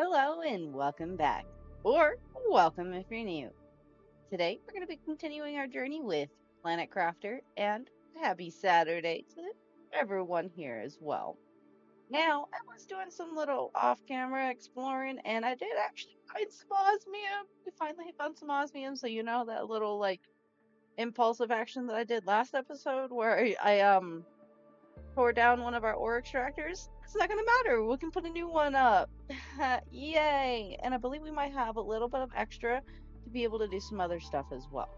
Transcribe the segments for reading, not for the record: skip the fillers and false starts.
Hello and welcome back, or welcome if you're new. Today we're going to be continuing our journey with Planet Crafter, and happy Saturday to everyone here as well. Now, I was doing some little off camera exploring, and I did actually find some osmium. We finally found some osmium, so you know that little impulsive action that I did last episode where I tore down one of our ore extractors, it's not going to matter. We can put a new one up. Yay! And I believe we might have a little bit of extra to be able to do some other stuff as well.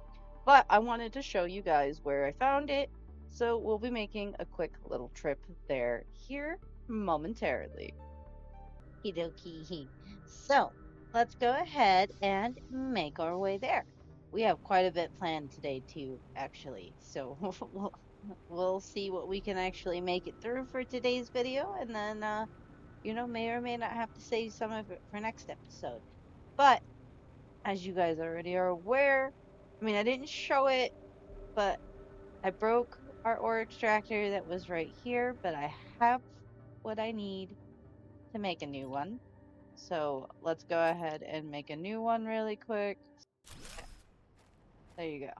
But I wanted to show you guys where I found it, so we'll be making a quick little trip there here momentarily. Okie dokie. So let's go ahead and make our way there. We have quite a bit planned today too, actually. So we'll see what we can actually make it through for today's video, and then may or may not have to save some of it for next episode. But as you guys already are aware, I mean, I didn't show it, but I broke our ore extractor that was right here, but I have what I need to make a new one. So let's go ahead and make a new one really quick. There you go.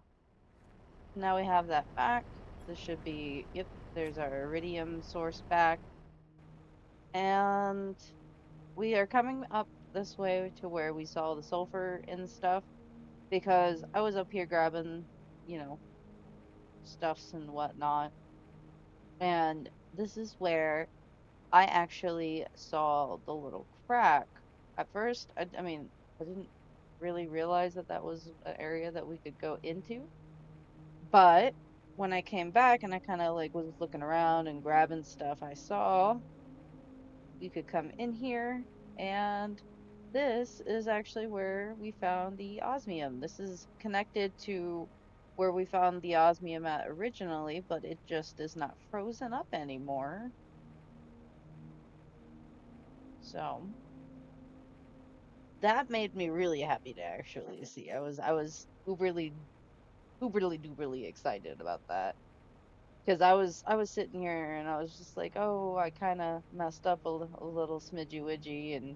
Now we have that back. This should be, yep, there's our iridium source back. And we are coming up this way to where we saw the sulfur and stuff because I was up here grabbing, you know, stuffs and whatnot. And this is where I actually saw the little crack. At first, I mean, I didn't really realize that that was an area that we could go into. But when I came back and I kind of like was looking around and grabbing stuff, I saw you could come in here, and this is actually where we found the osmium. This is connected to where we found the osmium at originally, but it just is not frozen up anymore. So that made me really happy to actually see. I was uberly duberly excited about that. Because I was sitting here and I was just like, oh, I kind of messed up a little smidgy widgy, and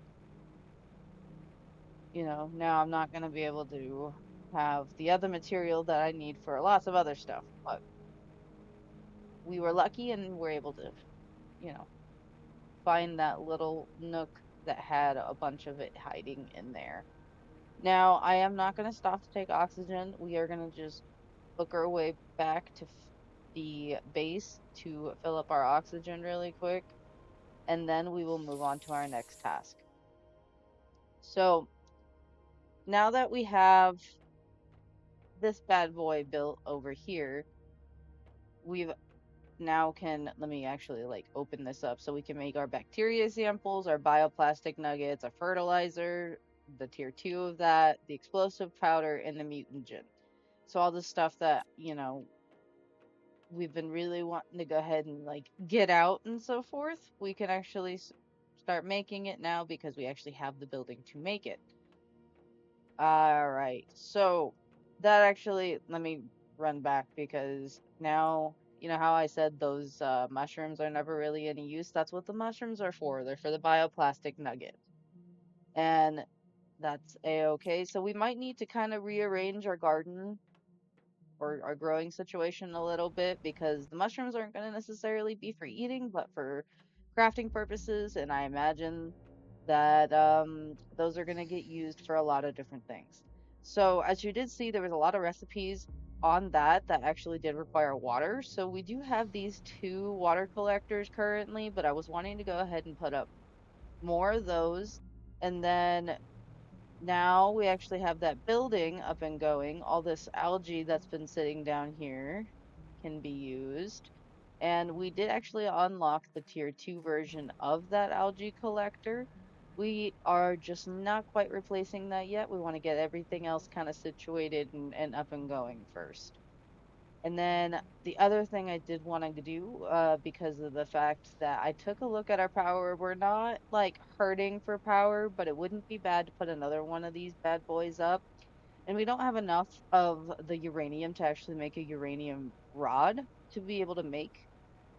now I'm not gonna be able to have the other material that I need for lots of other stuff. But we were lucky and were able to, you know, find that little nook that had a bunch of it hiding in there. Now, I am not gonna stop to take oxygen. We are gonna just book our way back to the base to fill up our oxygen really quick, and then we will move on to our next task. So now that we have this bad boy built over here, we've now can, let me actually like open this up so we can make our bacteria samples, our bioplastic nuggets, our fertilizer, the tier 2 of that, the explosive powder, and the mutagen. So all the stuff that, we've been really wanting to go ahead and like get out and so forth, we can actually start making it now because we actually have the building to make it. All right. So that actually, let me run back because now, you know how I said those mushrooms are never really any use? That's what the mushrooms are for. They're for the bioplastic nugget. And that's a-okay. So we might need to kind of rearrange our garden or our growing situation a little bit because the mushrooms aren't going to necessarily be for eating, but for crafting purposes. And I imagine that those are going to get used for a lot of different things. So as you did see, there was a lot of recipes on that actually did require water. So we do have these two water collectors currently, but I was wanting to go ahead and put up more of those. And then now we actually have that building up and going. All this algae that's been sitting down here can be used. And we did actually unlock the tier 2 version of that algae collector. We are just not quite replacing that yet. We want to get everything else kind of situated and up and going first. And then the other thing I did want to do, because of the fact that I took a look at our power, we're not like hurting for power, but it wouldn't be bad to put another one of these bad boys up. And we don't have enough of the uranium to actually make a uranium rod to be able to make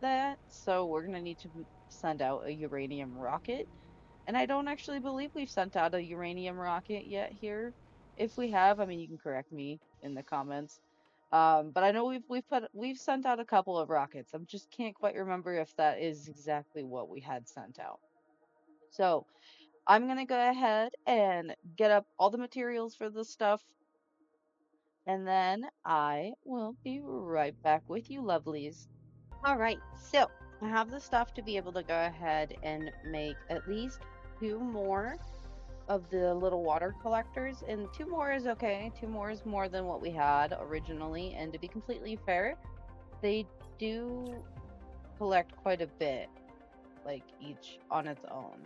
that. So we're going to need to send out a uranium rocket. And I don't actually believe we've sent out a uranium rocket yet here. If we have, I mean, you can correct me in the comments. But I know we've sent out a couple of rockets. I just can't quite remember if that is exactly what we had sent out. So I'm gonna go ahead and get up all the materials for this stuff, and then I will be right back with you, lovelies. All right, so I have the stuff to be able to go ahead and make at least two more of the little water collectors, and two more is okay. Two more is more than what we had originally, and to be completely fair, they do collect quite a bit, like each on its own.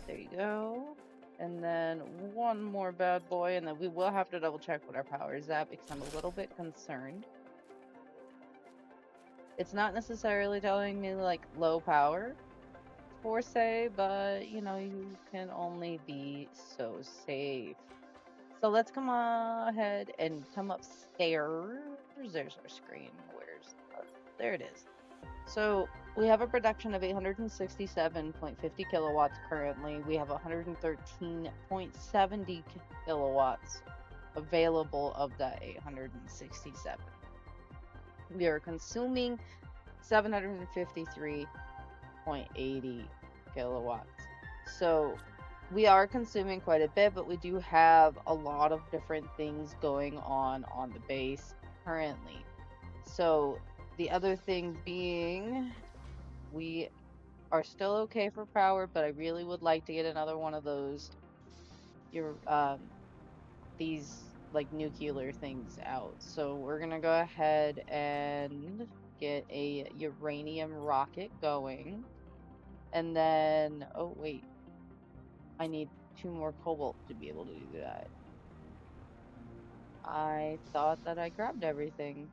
There you go. And then one more bad boy, and then we will have to double check what our power is at because I'm a little bit concerned. It's not necessarily telling me like low power for say, but you know, you can only be so safe. So let's come ahead and come upstairs. There's our screen. There it is. So we have a production of 867.50 kilowatts currently. We have 113.70 kilowatts available of that 867. We are consuming 753.80 kilowatts. So we are consuming quite a bit, but we do have a lot of different things going on the base currently. So the other thing being, we are still okay for power, but I really would like to get another one of those your these like nuclear things out. So we're gonna go ahead and get a uranium rocket going. And then, oh wait, I need two more cobalt to be able to do that. I thought that I grabbed everything.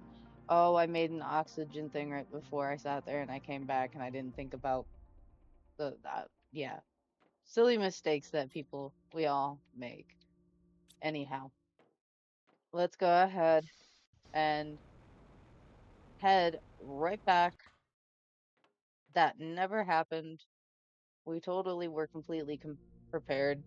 Oh, I made an oxygen thing right before I sat there and I came back and I didn't think about that. Yeah. Silly mistakes that we all make. Anyhow, let's go ahead and head right back. That never happened. We totally were completely prepared.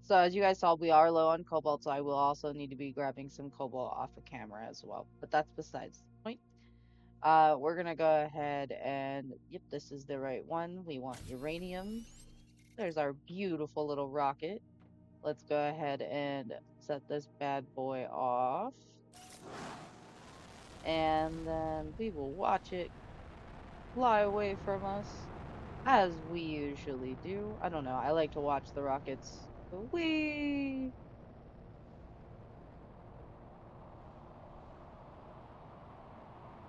So as you guys saw, we are low on cobalt, so I will also need to be grabbing some cobalt off the camera as well. But that's besides the point. We're gonna go ahead and, yep, this is the right one. We want uranium. There's our beautiful little rocket. Let's go ahead and set this bad boy off. And then we will watch it fly away from us, as we usually do. I don't know, I like to watch the rockets go wee.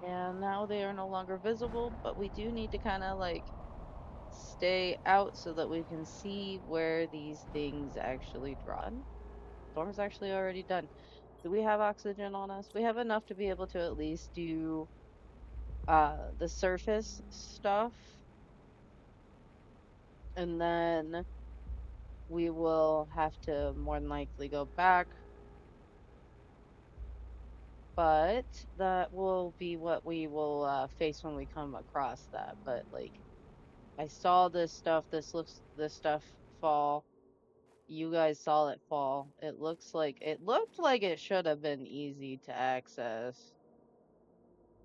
And now they are no longer visible, but we do need to kind of like stay out so that we can see where these things actually draw. Storm's actually already done. Do we have oxygen on us? We have enough to be able to at least do the surface stuff. And then we will have to more than likely go back, but that will be what we will face when we come across that. But like, I saw this stuff fall. You guys saw it fall. It looked like it should have been easy to access,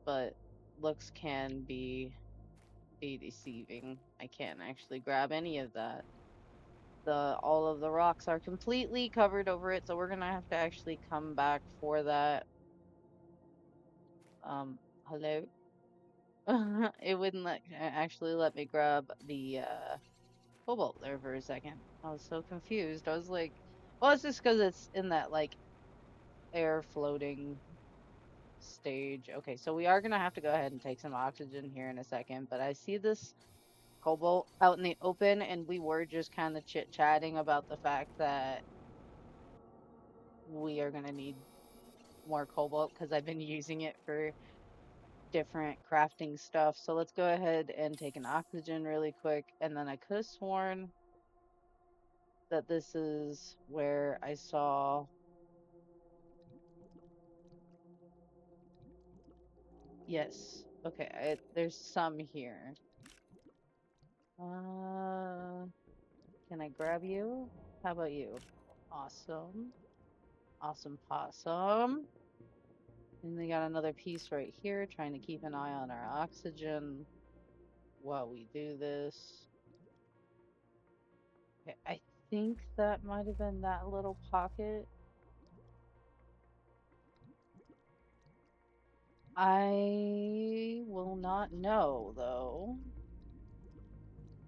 but looks can be deceiving. I can't actually grab any of that. All of the rocks are completely covered over it, so we're gonna have to actually come back for that. Hello? It wouldn't actually let me grab the cobalt there for a second. I was so confused. I was like, well, it's just because it's in that like air floating stage. Okay, so we are gonna have to go ahead and take some oxygen here in a second, but I see this cobalt out in the open, and we were just kind of chit-chatting about the fact that we are gonna need more cobalt because I've been using it for different crafting stuff. So let's go ahead and take an oxygen really quick. And then I could have sworn that this is where I saw, yes. Okay, there's some here. Uh, can I grab you? How about you? Awesome. Awesome possum. And we got another piece right here, trying to keep an eye on our oxygen while we do this. Okay, I think that might have been that little pocket. I will not know, though,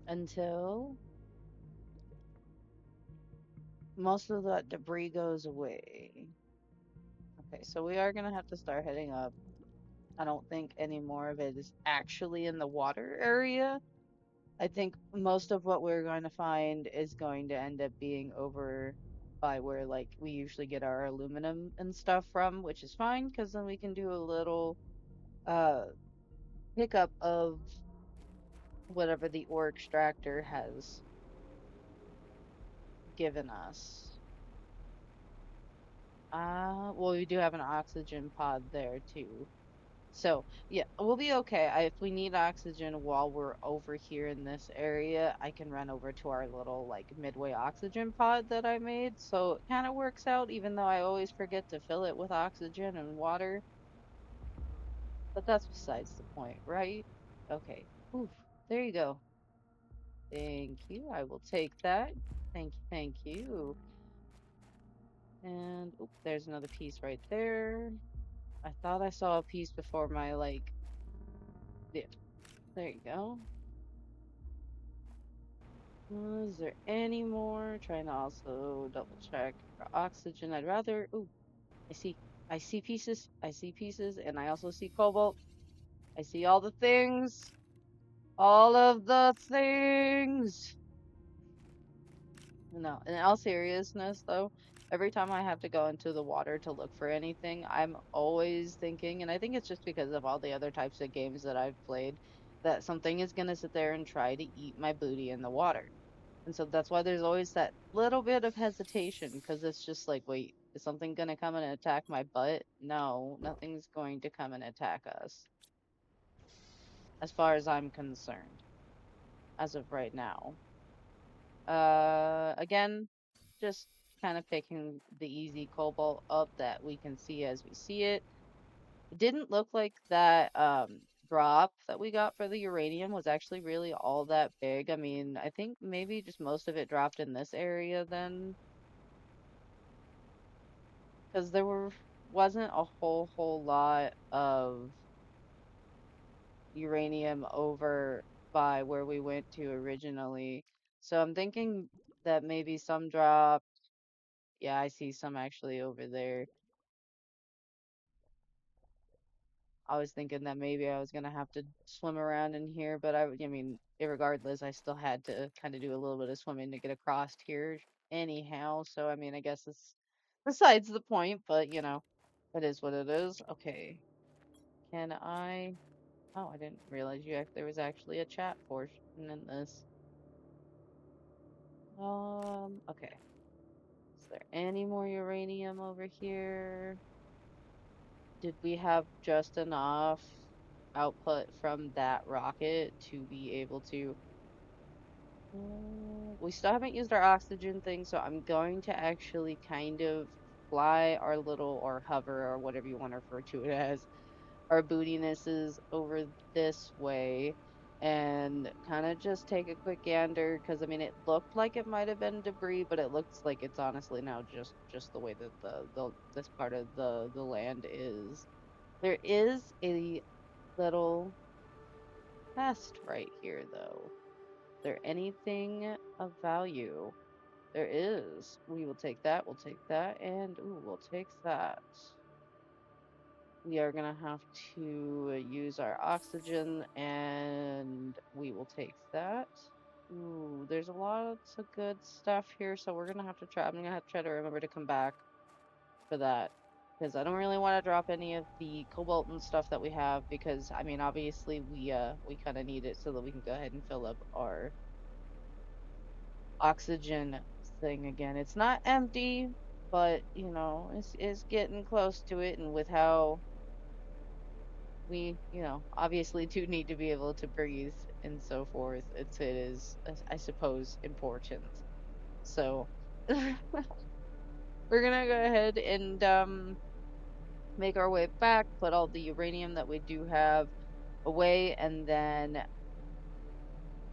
until most of that debris goes away. Okay, so we are gonna have to start heading up. I don't think any more of it is actually in the water area. I think most of what we're going to find is going to end up being over by where like we usually get our aluminum and stuff from, which is fine because then we can do a little uh pickup of whatever the ore extractor has given us. Well, we do have an oxygen pod there too. So, yeah, we'll be okay. If we need oxygen while we're over here in this area, I can run over to our little like midway oxygen pod that I made. So it kind of works out, even though I always forget to fill it with oxygen and water. But that's besides the point, right? Okay. Oof. There you go. Thank you. I will take that. Thank you. Thank you. And oop, there's another piece right there. I thought I saw a piece before my like. Yeah, there you go. Is there any more? Trying to also double check for oxygen. I'd rather. Ooh, I see. I see pieces. I see pieces, and I also see cobalt. I see all the things. All of the things. No, in all seriousness, though, every time I have to go into the water to look for anything, I'm always thinking, and I think it's just because of all the other types of games that I've played, that something is gonna sit there and try to eat my booty in the water. And so that's why there's always that little bit of hesitation because it's just like, wait, is something going to come and attack my butt? No, nothing's going to come and attack us, as far as I'm concerned, as of right now. Again, just kind of picking the easy cobalt up that we can see as we see it. It didn't look like that drop that we got for the uranium was actually really all that big. I mean, I think maybe just most of it dropped in this area then because there wasn't a whole lot of uranium over by where we went to originally. So I'm thinking that maybe some dropped. Yeah, I see some actually over there. I was thinking that maybe I was gonna have to swim around in here, but I mean, irregardless, I still had to kind of do a little bit of swimming to get across here anyhow. So I mean, I guess it's besides the point, but it is what it is. Okay, can I? Oh, I didn't realize there was actually a chat portion in this. Okay. Is there any more uranium over here? Did we have just enough output from that rocket to be able to? We still haven't used our oxygen thing, so I'm going to actually kind of fly our little, or hover, or whatever you want to refer to it as, our bootinesses over this way and kind of just take a quick gander because I mean it looked like it might have been debris, but it looks like it's honestly now just the way that the this part of the land is. There is a little nest right here though. Is there anything of value? There is. We will take that, we'll take that, and ooh, we'll take that. We are gonna have to use our oxygen and we will take that. Ooh, there's a lots of good stuff here, so we're gonna have to try. I'm gonna have to try to remember to come back for that because I don't really want to drop any of the cobalt and stuff that we have because I mean obviously we kind of need it so that we can go ahead and fill up our oxygen thing again. It's not empty, but it's getting close to it, and with how we, obviously do need to be able to breathe and so forth. It is, I suppose, important. So we're gonna go ahead and make our way back, put all the uranium that we do have away, and then,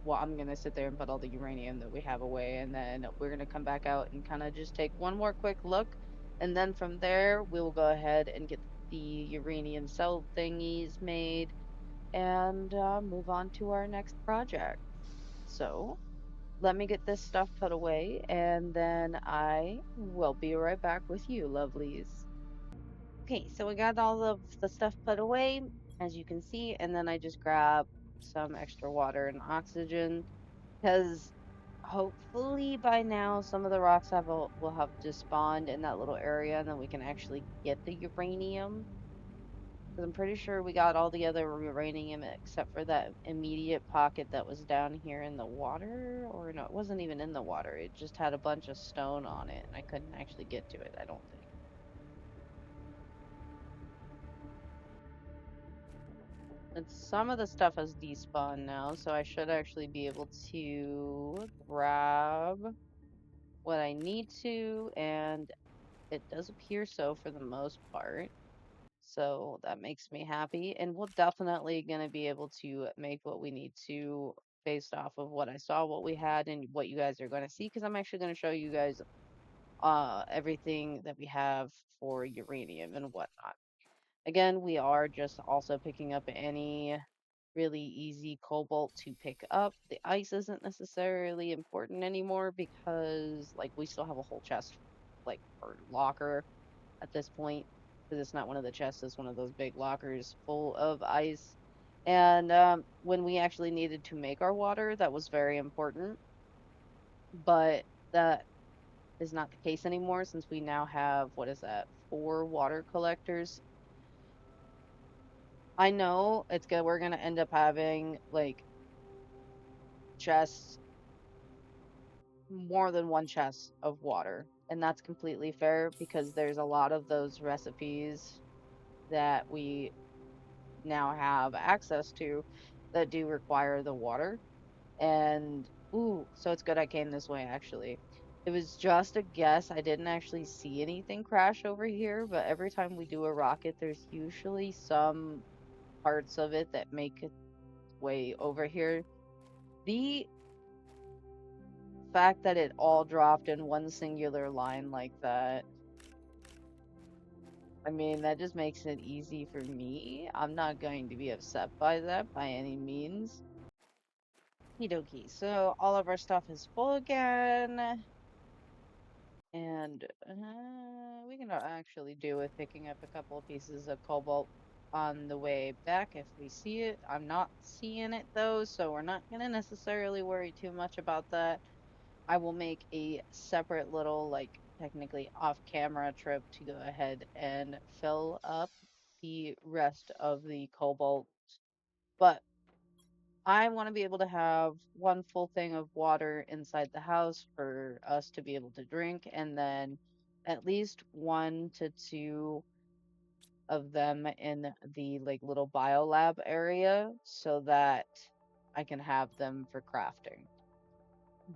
well, I'm gonna sit there and put all the uranium that we have away, and then we're gonna come back out and kind of just take one more quick look, and then from there we will go ahead and get the uranium cell thingies made and move on to our next project. So let me get this stuff put away, and then I will be right back with you, lovelies. Okay, so we got all of the stuff put away, as you can see, and then I just grab some extra water and oxygen because hopefully by now some of the rocks will have despawned in that little area, and then we can actually get the uranium. Because I'm pretty sure we got all the other uranium except for that immediate pocket that was down here in the water. Or no, it wasn't even in the water. It just had a bunch of stone on it, and I couldn't actually get to it, I don't think. And some of the stuff has despawned now, so I should actually be able to grab what I need to, and it does appear so for the most part. So that makes me happy. And we're definitely going to be able to make what we need to based off of what I saw, what we had, and what you guys are going to see. Because I'm actually going to show you guys everything that we have for uranium and whatnot. Again, we are just also picking up any really easy cobalt to pick up. The ice isn't necessarily important anymore because, like, we still have a whole chest, like, or locker at this point, because it's not one of the chests, it's one of those big lockers full of ice. And when we actually needed to make our water, that was very important. But that is not the case anymore since we now have, what is that, four water collectors. I know it's good. We're gonna end up having like chests, more than one chest of water, and that's completely fair because there's a lot of those recipes that we now have access to that do require the water. And ooh, so it's good I came this way actually. It was just a guess. I didn't actually see anything crash over here, but every time we do a rocket, there's usually some parts of it that make its way over here. The fact that it all dropped in one singular line like that, I mean, that just makes it easy for me. I'm not going to be upset by that by any means. Okie dokie. So all of our stuff is full again. And we can actually do with picking up a couple of pieces of cobalt on the way back if we see it. I'm not seeing it though, so we're not going to necessarily worry too much about that. I will make a separate little, like, technically off camera trip to go ahead and fill up the rest of the cobalt. But I want to be able to have one full thing of water inside the house for us to be able to drink, and then at least one to two of them in the like little biolab area so that I can have them for crafting.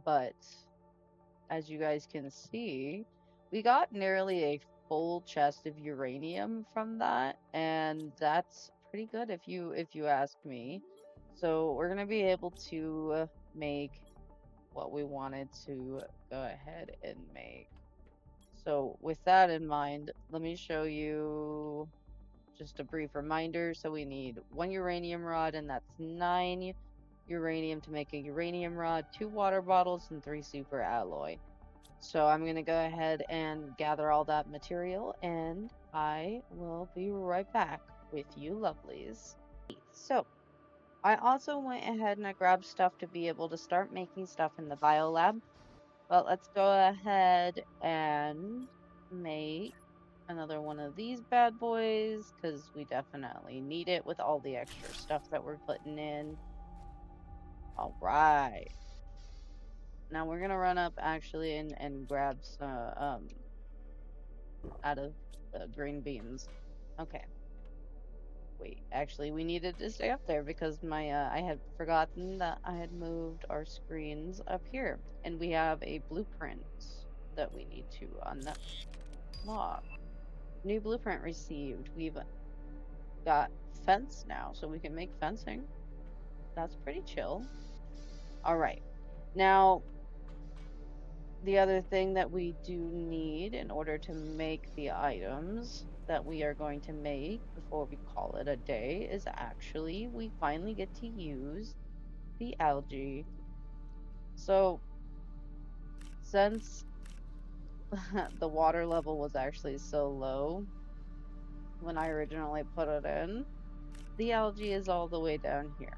But as you guys can see, we got nearly a full chest of uranium from that, and that's pretty good if you ask me. So we're gonna be able to make what we wanted to go ahead and make. So with that in mind, let me show you just a brief reminder. So we need one uranium rod, and that's 9 uranium to make a uranium rod, 2 water bottles, and 3 super alloy. So I'm going to go ahead and gather all that material, and I will be right back with you lovelies. So I also went ahead and I grabbed stuff to be able to start making stuff in the biolab. But let's go ahead and make another one of these bad boys because we definitely need it with all the extra stuff that we're putting in. All right. Now we're gonna run up actually and grab some out of the green beans. Okay. Wait, actually, we needed to stay up there because my I had forgotten that I had moved our screens up here, and we have a blueprint that we need to unlock. New blueprint received. We've got fence now, so we can make fencing. That's pretty chill. All right. Now, the other thing that we do need in order to make the items that we are going to make before we call it a day is actually we finally get to use the algae. So, since the water level was actually so low when I originally put it in, the algae is all the way down here.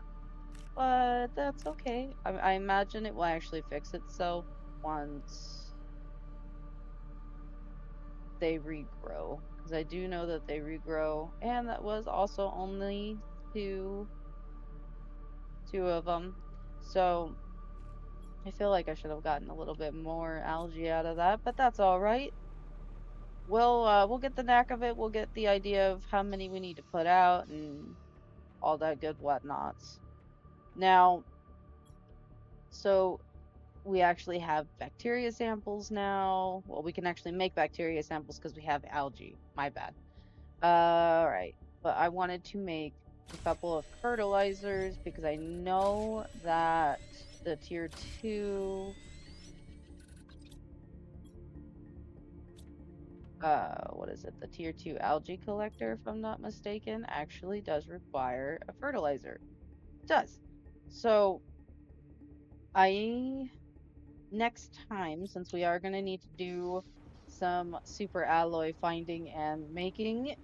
But that's okay. I imagine it will actually fix itself once they regrow. Because I do know that they regrow. And that was also only two, two of them. So I feel like I should have gotten a little bit more algae out of that, but that's all right. We'll get the knack of it. We'll get the idea of how many we need to put out and all that good whatnots. Now, so we actually have bacteria samples now. Well, we can actually make bacteria samples because we have algae. My bad. All right. But I wanted to make a couple of fertilizers because I know that the tier two, what is it? The tier two algae collector, if I'm not mistaken, actually does require a fertilizer. It does. So I next time, since we are going to need to do some super alloy finding and making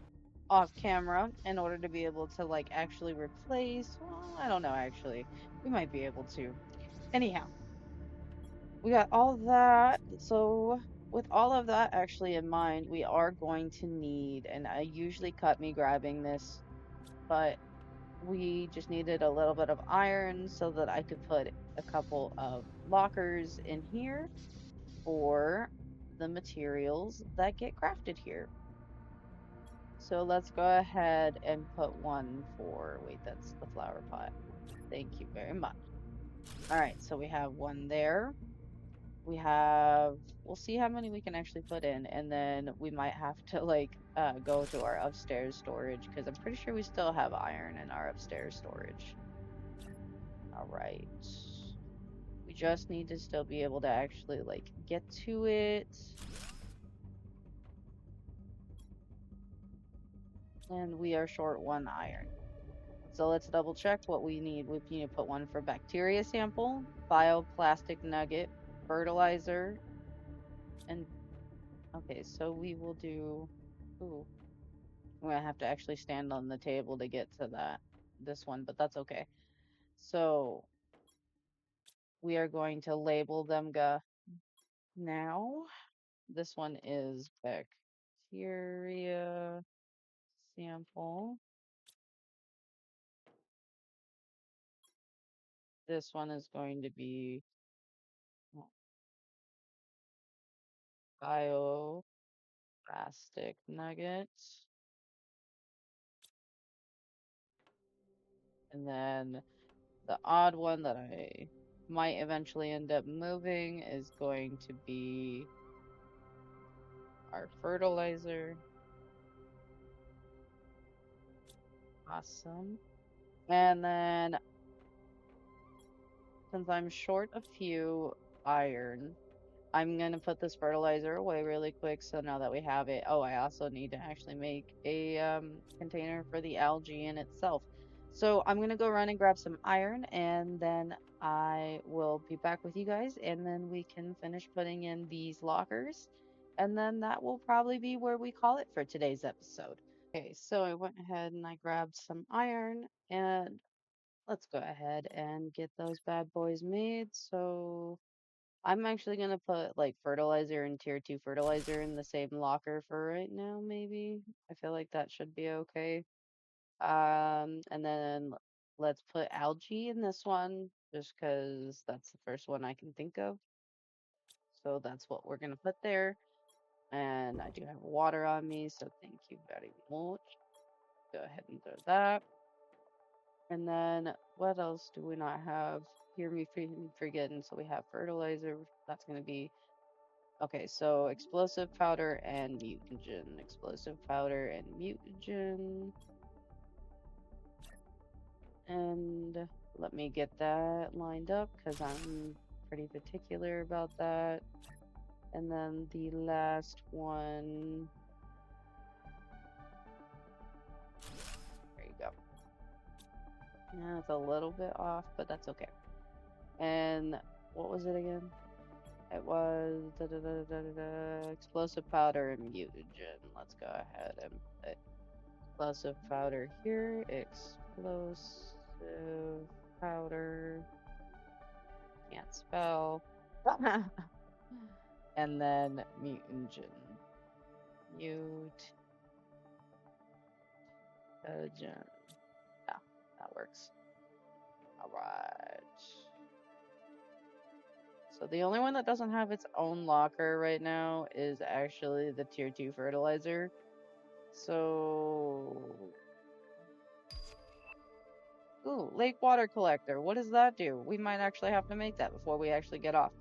off camera in order to be able to like actually replace, well, I don't know actually. We might be able to. Anyhow, we got all that. So with all of that actually in mind, we are going to need, and I usually cut me grabbing this, but we just needed a little bit of iron so that I could put a couple of lockers in here for the materials that get crafted here. So let's go ahead and put one for, wait, that's the flower pot. Thank you very much. All right, so we have one there. We have, we'll see how many we can actually put in, and then we might have to like go to our upstairs storage because I'm pretty sure we still have iron in our upstairs storage. All right. We just need to still be able to actually like get to it. And we are short one iron. So let's double check what we need. We need to put one for bacteria sample, bioplastic nugget, fertilizer, and okay, so we will do, ooh, I'm gonna have to actually stand on the table to get to this one, but that's okay. So we are going to label them now. This one is bacteria sample. This one is going to be bioplastic nuggets. And then the odd one that I might eventually end up moving is going to be our fertilizer. Awesome. And then since I'm short a few iron, I'm gonna put this fertilizer away really quick so now that we have it. Oh, I also need to actually make a container for the algae in itself. So I'm gonna go run and grab some iron and then I will be back with you guys and then we can finish putting in these lockers. And then that will probably be where we call it for today's episode. Okay, so I went ahead and I grabbed some iron and let's go ahead and get those bad boys made. So I'm actually gonna put like fertilizer and tier two fertilizer in the same locker for right now, maybe. I feel like that should be okay. And then let's put algae in this one, just because that's the first one I can think of. So that's what we're gonna put there. And I do have water on me, so thank you very much. Go ahead and throw that. And then what else do we not have? Hear me forgetting. So we have fertilizer. That's going to be okay. So explosive powder and mutagen. Explosive powder and mutagen. And let me get that lined up because I'm pretty particular about that. And then the last one. There you go. Yeah, it's a little bit off, but that's okay. And what was it again? It was explosive powder and mutagen. Let's go ahead and put explosive powder here. Explosive powder. Can't spell. And then mutagen. Mutagen. Yeah, that works. All right. So the only one that doesn't have its own locker right now is actually the tier 2 fertilizer. So, ooh, lake water collector. What does that do? We might actually have to make that before we actually get off.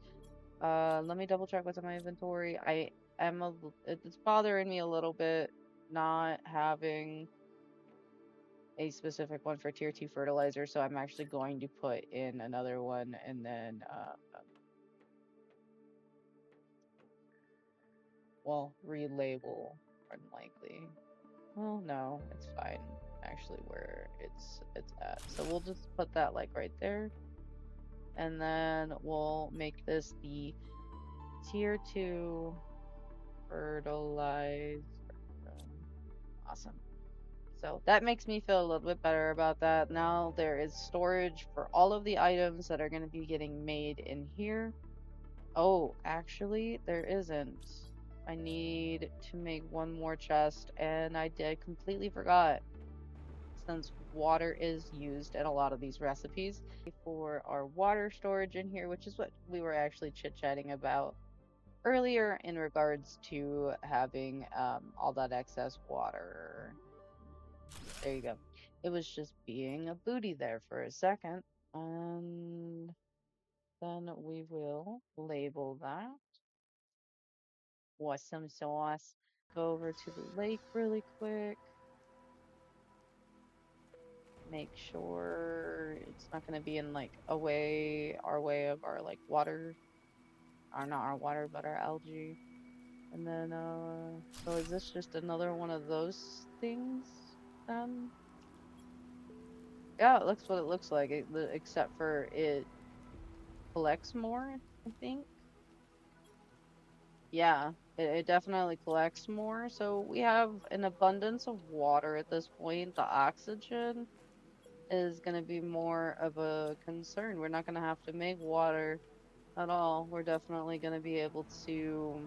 Let me double check what's in my inventory. It's bothering me a little bit not having a specific one for tier 2 fertilizer, so I'm actually going to put in another one and then well, relabel unlikely. Well, no, it's fine. Actually, where it's at. So we'll just put that like right there, and then we'll make this the tier 2 fertilizer. Awesome. So that makes me feel a little bit better about that. Now there is storage for all of the items that are going to be getting made in here. Oh, actually, there isn't. I need to make one more chest, and I did completely forgot. Since water is used in a lot of these recipes, for our water storage in here, which is what we were actually chit-chatting about earlier in regards to having all that excess water. There you go. It was just being a booty there for a second. And then we will label that. Awesome sauce. Go over to the lake really quick. Make sure it's not going to be in like our way of our like water, or not our water, but our algae. And then, so is this just another one of those things then? Yeah, it looks what it looks like, except for it collects more, I think. Yeah, it definitely collects more. So we have an abundance of water at this point. The oxygen is going to be more of a concern. We're not going to have to make water at all. We're definitely going to be able to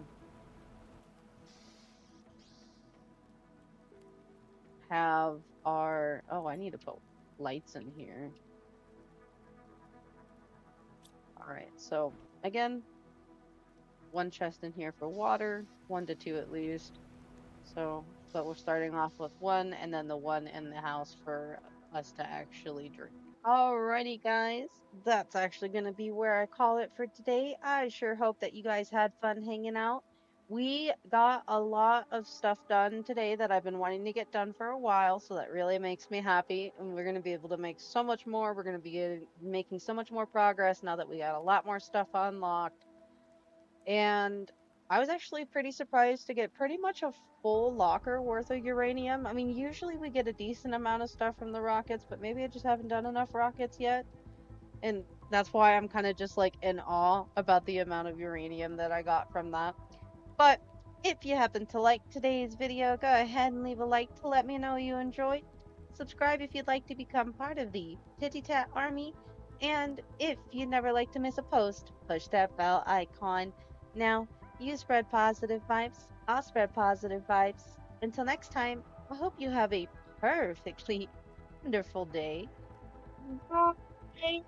have our... Oh, I need to put lights in here. All right, so again, one chest in here for water, 1 to 2 at least. So, but we're starting off with 1, and then the 1 in the house for us to actually drink. Alrighty, guys, that's actually going to be where I call it for today. I sure hope that you guys had fun hanging out. We got a lot of stuff done today that I've been wanting to get done for a while, so that really makes me happy. And we're going to be able to make so much more. We're going to be making so much more progress now that we got a lot more stuff unlocked. And I was actually pretty surprised to get pretty much a full locker worth of uranium. I mean, usually we get a decent amount of stuff from the rockets, but maybe I just haven't done enough rockets yet. And that's why I'm kind of just like in awe about the amount of uranium that I got from that. But if you happen to like today's video, go ahead and leave a like to let me know you enjoyed. Subscribe if you'd like to become part of the Titty Tat Army. And if you'd never like to miss a post, push that bell icon. Now, you spread positive vibes, I'll spread positive vibes. Until next time, I hope you have a perfectly wonderful day. Bye.